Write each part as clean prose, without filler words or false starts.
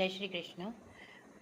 जय श्री कृष्ण।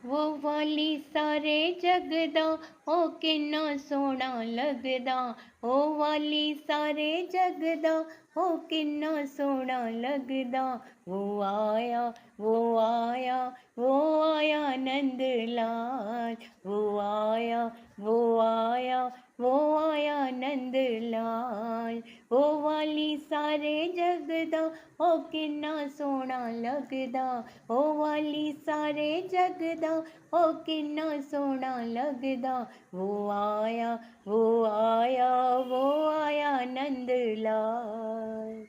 वो वाली सारे जगदा ओ किन्ना सोना लगदा। ओ वाली सारे जगदा ओ किन्ना सोना लगदा। वो आया वो आया वो आया नंद लाल। वो आया वो आया वो आया नंद लाल। वो वाली सारे जगदा ओ किन्ना सोना लगदा। ओ वाली सारे जगदा ओ किन्ना सोना लगदा। वो आया वो आया वो आया नंद लाल।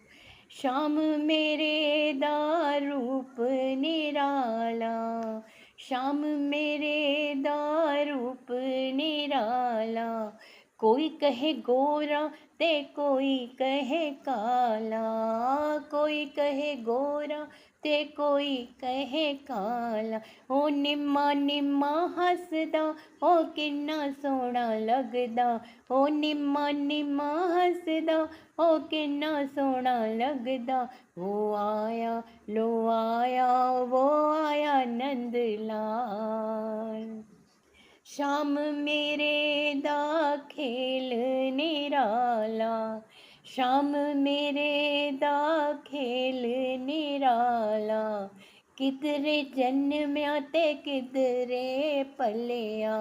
श्याम मेरे दा रूप निराला। श्याम मेरे दा रूप निराला। कोई कहे गोरा ते कोई कहे काला। कोई कहे गोरा ते कोई कहे काला। ओ निम्मा निम्मा हसदा ओ किन्ना सोना लगदा। ओ निम्मा निम्मा हसदा ओ किन्ना सोना लगदा। वो आया लो आया वो आया नंद लाल। श्याम मेरे दा खेल निराला। श्याम मेरे दा खेल निराला। किधरे जन्मया ते किधरे पलिया।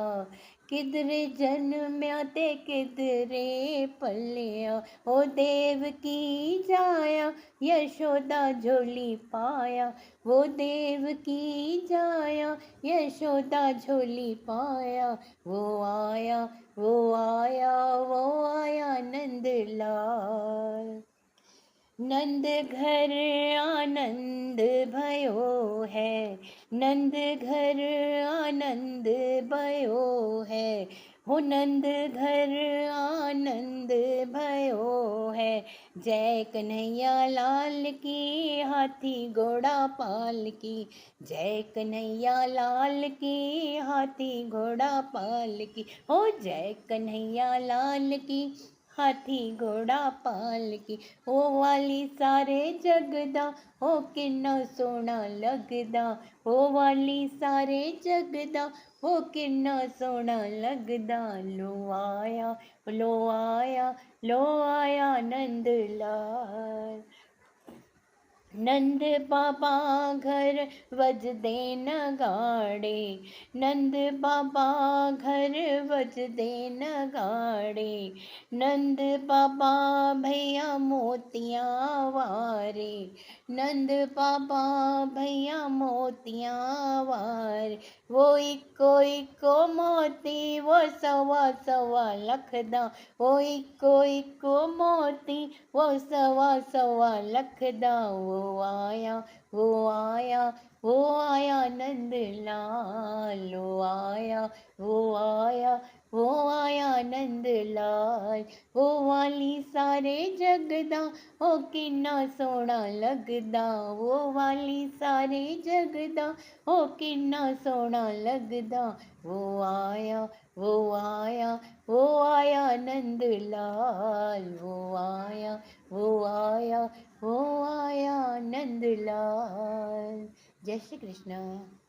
किधरे जन्मया ते किधरे पलिया। ओ देव की जाया यशोदा झोली पाया। वो देव की जाया यशोदा झोली पाया। वो आया वो आया वो आया नंद लाल। नंद घर आनंद भयो है। नंद घर आनंद भयो है। हो नंद घर आनंद भयो है। जय कन्हैया लाल की हाथी घोड़ा पाल की। जय कन्हैया लाल की हाथी घोड़ा पाल की। ओ जय कन्हैया लाल की हाथी घोड़ा पाल की। ओ वाली सारे जगदा ओ किन्ना सोना लगदा। ओ वाली सारे जगदा ओ किन्ना सोना लगदा। लो आया लो आया लो आया नंद लाल। नंद बाबा घर वजदे नगाड़े। नंद बाबा घर वजदे नगाड़े। नंद बाबा भैया मोतियां वारे। नंद बाबा भैया मोतियां वारे। वो इको मोती वो सवा सवा लख दा। वो इको मोती वो सवा सवा लख दा। वो आया वो आया वो आया नंद लाल। वो आया वो आया वो आया नंद लाल। वो वाली सारे जगदा ओ किन्ना सोना लगदा। वो वाली सारे जगदा ओ किन्ना सोना लगदा। वो आया वो आया वो आया नंद लाल। वो आया वो आया वो आया नंद लाल। जय श्री कृष्ण।